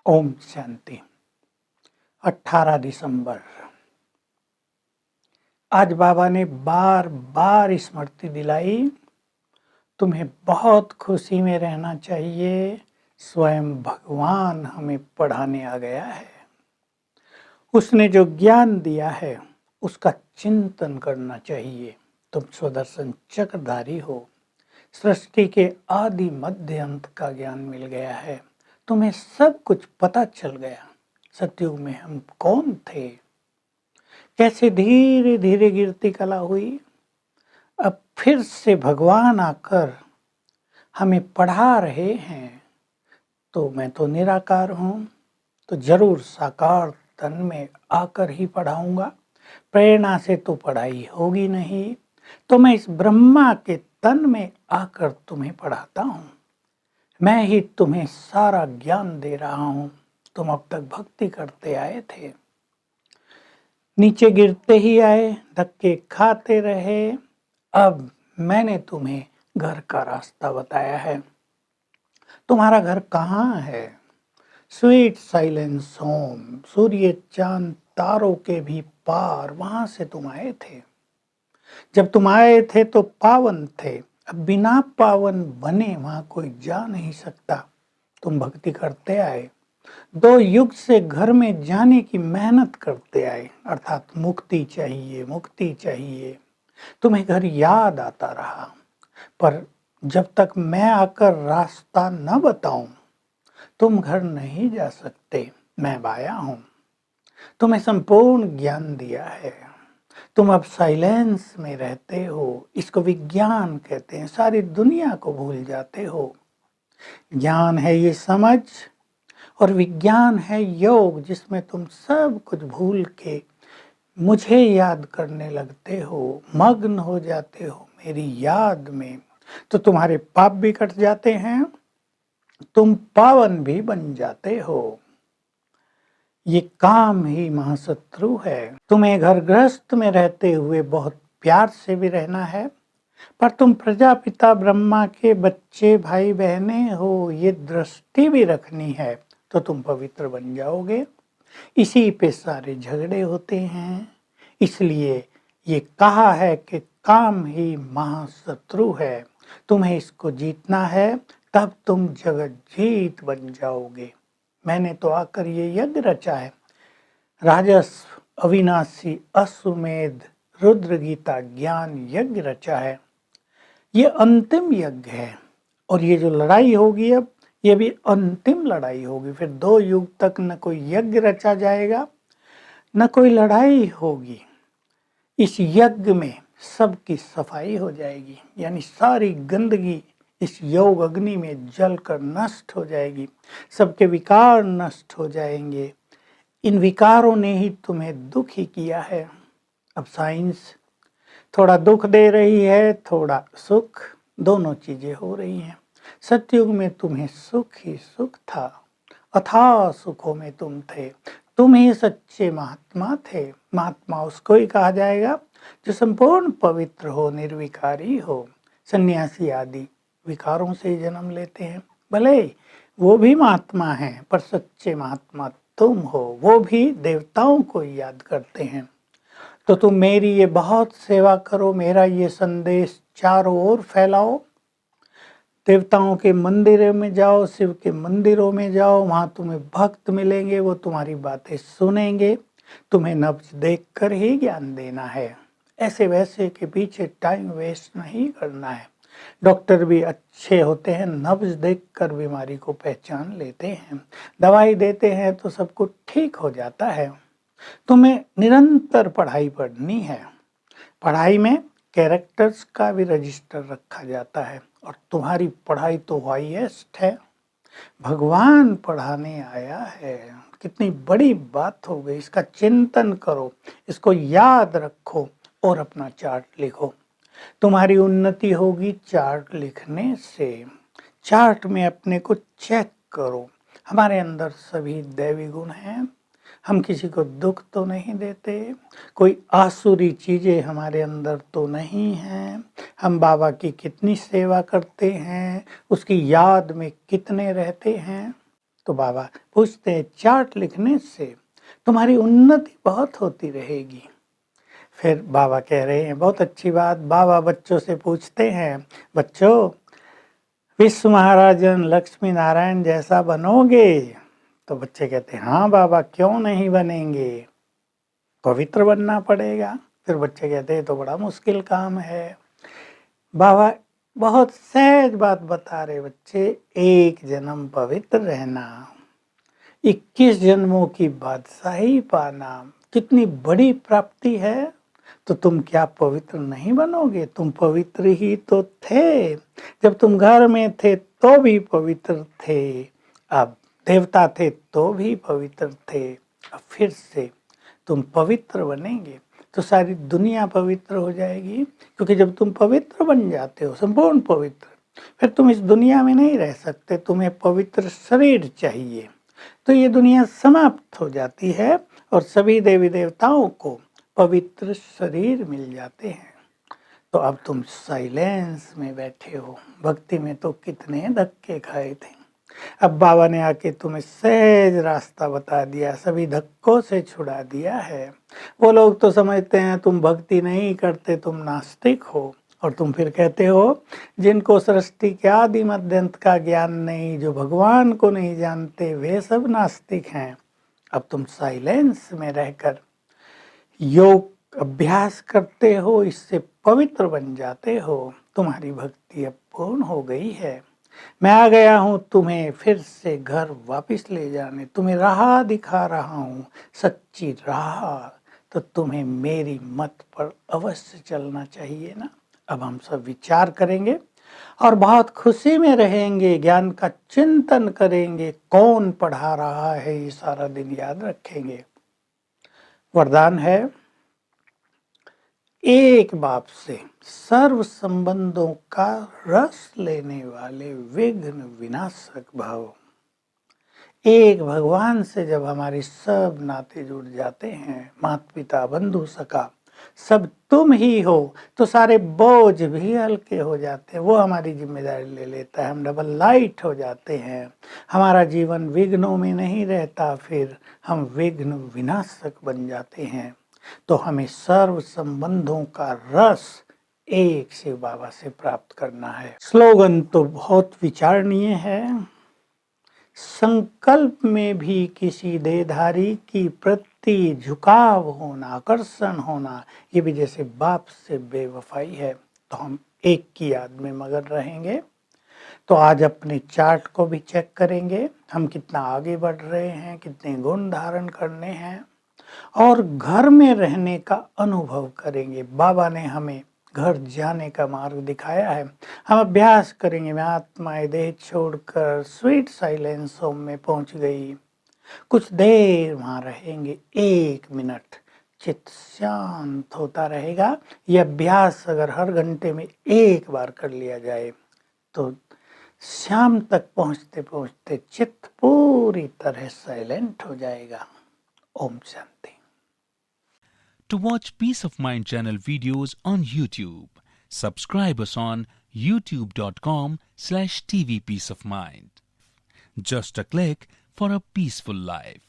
ओम शांति। 18 दिसंबर। आज बाबा ने बार बार स्मृति दिलाई, तुम्हें बहुत खुशी में रहना चाहिए। स्वयं भगवान हमें पढ़ाने आ गया है। उसने जो ज्ञान दिया है उसका चिंतन करना चाहिए। तुम स्वदर्शन चक्रधारी हो। सृष्टि के आदि मध्य अंत का ज्ञान मिल गया है। तुम्हें सब कुछ पता चल गया। सतयुग में हम कौन थे, कैसे धीरे धीरे गिरती कला हुई। अब फिर से भगवान आकर हमें पढ़ा रहे हैं। तो मैं तो निराकार हूँ, तो जरूर साकार तन में आकर ही पढ़ाऊंगा। प्रेरणा से तो पढ़ाई होगी नहीं, तो मैं इस ब्रह्मा के तन में आकर तुम्हें पढ़ाता हूँ। मैं ही तुम्हें सारा ज्ञान दे रहा हूँ। तुम अब तक भक्ति करते आए थे, नीचे गिरते ही आए, धक्के खाते रहे। अब मैंने तुम्हें घर का रास्ता बताया है। तुम्हारा घर कहाँ है? स्वीट साइलेंस होम, सूर्य चांद तारों के भी पार, वहां से तुम आए थे। जब तुम आए थे तो पावन थे, अब बिना पावन बने वहां कोई जा नहीं सकता। तुम भक्ति करते आए, 2 युग से घर में जाने की मेहनत करते आए, अर्थात मुक्ति चाहिए, मुक्ति चाहिए। तुम्हें घर याद आता रहा, पर जब तक मैं आकर रास्ता न बताऊं तुम घर नहीं जा सकते। मैं आया हूं, तुम्हें संपूर्ण ज्ञान दिया है। तुम अब साइलेंस में रहते हो, इसको विज्ञान कहते हैं। सारी दुनिया को भूल जाते हो। ज्ञान है ये समझ, और विज्ञान है योग, जिसमें तुम सब कुछ भूल के मुझे याद करने लगते हो, मग्न हो जाते हो मेरी याद में। तो तुम्हारे पाप भी कट जाते हैं, तुम पावन भी बन जाते हो। ये काम ही महाशत्रु है। तुम्हें घर गृहस्थ में रहते हुए बहुत प्यार से भी रहना है, पर तुम प्रजापिता ब्रह्मा के बच्चे भाई बहने हो, ये दृष्टि भी रखनी है, तो तुम पवित्र बन जाओगे। इसी पे सारे झगड़े होते हैं। इसलिए ये कहा है कि काम ही महाशत्रु है। तुम्हें इसको जीतना है, तब तुम जगत जीत बन जाओगे। मैंने तो आकर ये यज्ञ रचा है, राजस्व, अविनाशी, अश्वमेध, रुद्र गीता ज्ञान यज्ञ रचा है। ये अंतिम यज्ञ है, और ये जो लड़ाई होगी अब, ये भी अंतिम लड़ाई होगी। फिर 2 युग तक न कोई यज्ञ रचा जाएगा, न कोई लड़ाई होगी। इस यज्ञ में सबकी सफाई हो जाएगी, यानी सारी गंदगी इस योग अग्नि में जलकर नष्ट हो जाएगी। सबके विकार नष्ट हो जाएंगे। इन विकारों ने ही तुम्हें दुखी किया है। अब साइंस थोड़ा दुख दे रही है, थोड़ा सुख, दोनों चीजें हो रही हैं। सतयुग में तुम्हें सुख ही सुख था, अथाह सुखों में तुम थे। तुम ही सच्चे महात्मा थे। महात्मा उसको ही कहा जाएगा जो संपूर्ण पवित्र हो, निर्विकारी हो। सन्यासी आदि विकारों से जन्म लेते हैं, भले वो भी महात्मा हैं, पर सच्चे महात्मा तुम हो। वो भी देवताओं को याद करते हैं। तो तुम मेरी ये बहुत सेवा करो, मेरा ये संदेश चारों ओर फैलाओ। देवताओं के मंदिरों में जाओ, शिव के मंदिरों में जाओ, वहां तुम्हें भक्त मिलेंगे, वो तुम्हारी बातें सुनेंगे। तुम्हें नब्ज देखकर ही ज्ञान देना है, ऐसे वैसे के पीछे टाइम वेस्ट नहीं करना है। डॉक्टर भी अच्छे होते हैं, नब्ज देखकर बीमारी को पहचान लेते हैं, दवाई देते हैं तो सब कुछ ठीक हो जाता है। तुम्हें निरंतर पढ़ाई पढ़नी है। पढ़ाई में कैरेक्टर्स का भी रजिस्टर रखा जाता है, और तुम्हारी पढ़ाई तो हाईएस्ट है। भगवान पढ़ाने आया है, कितनी बड़ी बात हो गई। इसका चिंतन करो, इसको याद रखो और अपना चार्ट लिखो। तुम्हारी उन्नति होगी चार्ट लिखने से। चार्ट में अपने को चेक करो। हमारे अंदर सभी दैवी गुण हैं, हम किसी को दुख तो नहीं देते, कोई आसुरी चीजें हमारे अंदर तो नहीं हैं। हम बाबा की कितनी सेवा करते हैं, उसकी याद में कितने रहते हैं। तो बाबा पूछते हैं चार्ट लिखने से तुम्हारी उन्नति बहुत होती रहेगी। फिर बाबा कह रहे हैं बहुत अच्छी बात। बाबा बच्चों से पूछते हैं, बच्चों विश्व महाराजन लक्ष्मी नारायण जैसा बनोगे? तो बच्चे कहते हैं हाँ बाबा, क्यों नहीं बनेंगे, पवित्र बनना पड़ेगा। फिर बच्चे कहते हैं तो बड़ा मुश्किल काम है। बाबा बहुत सहज बात बता रहे, बच्चे एक जन्म पवित्र रहना, 21 जन्मों की बादशाही पाना कितनी बड़ी प्राप्ति है। तो तुम क्या पवित्र नहीं बनोगे? तुम पवित्र ही तो थे, जब तुम घर में थे तो भी पवित्र थे, अब देवता थे तो भी पवित्र थे, अब फिर से तुम पवित्र बनेंगे तो सारी दुनिया पवित्र हो जाएगी। क्योंकि जब तुम पवित्र बन जाते हो, संपूर्ण पवित्र, फिर तुम इस दुनिया में नहीं रह सकते, तुम्हें पवित्र शरीर चाहिए। तो ये दुनिया समाप्त हो जाती है और सभी देवी देवताओं को पवित्र शरीर मिल जाते हैं। तो अब तुम साइलेंस में बैठे हो। भक्ति में तो कितने धक्के खाए थे, अब बाबा ने आके तुम्हें सहज रास्ता बता दिया, सभी धक्कों से छुड़ा दिया है। वो लोग तो समझते हैं तुम भक्ति नहीं करते, तुम नास्तिक हो, और तुम फिर कहते हो जिनको सृष्टि के आदि मध्य अंत का ज्ञान नहीं, जो भगवान को नहीं जानते, वे सब नास्तिक हैं। अब तुम साइलेंस में रहकर योग अभ्यास करते हो, इससे पवित्र बन जाते हो, तुम्हारी भक्ति अब पूर्ण हो गई है। मैं आ गया हूँ तुम्हें फिर से घर वापस ले जाने, तुम्हें राह दिखा रहा हूँ, सच्ची राह, तो तुम्हें मेरी मत पर अवश्य चलना चाहिए ना। अब हम सब विचार करेंगे और बहुत खुशी में रहेंगे, ज्ञान का चिंतन करेंगे, कौन पढ़ा रहा है ये सारा दिन याद रखेंगे। वरदान है, एक बाप से सर्व संबंधों का रस लेने वाले विघ्न विनाशक भाव। एक भगवान से जब हमारे सब नाते जुड़ जाते हैं, माता पिता बंधु सखा सब तुम ही हो, तो सारे बोझ भी हल्के हो जाते हैं। वो हमारी जिम्मेदारी ले लेता है, हम डबल लाइट हो जाते हैं, हमारा जीवन विघ्नों में नहीं रहता, फिर हम विघ्न विनाशक बन जाते हैं। तो हमें सर्व संबंधों का रस एक शिव बाबा से प्राप्त करना है। स्लोगन तो बहुत विचारणीय है। संकल्प में भी किसी देहधारी की प्रति झुकाव होना, आकर्षण होना, ये भी जैसे बाप से बेवफाई है। तो हम एक की याद में मगन रहेंगे। तो आज अपने चार्ट को भी चेक करेंगे, हम कितना आगे बढ़ रहे हैं, कितने गुण धारण करने हैं, और घर में रहने का अनुभव करेंगे। बाबा ने हमें घर जाने का मार्ग दिखाया है, हम अभ्यास करेंगे। मैं आत्माएं देह छोड़कर स्वीट साइलेंस होम में पहुंच गई, कुछ देर वहां रहेंगे, 1 मिनट चित्त शांत होता रहेगा। यह अभ्यास अगर हर घंटे में 1 बार कर लिया जाए तो शाम तक पहुंचते पहुंचते चित्त पूरी तरह साइलेंट हो जाएगा। Om Shanti. To watch Peace of Mind channel videos on YouTube, subscribe us on youtube.com/tvpeaceofmind. Just a click for a peaceful life.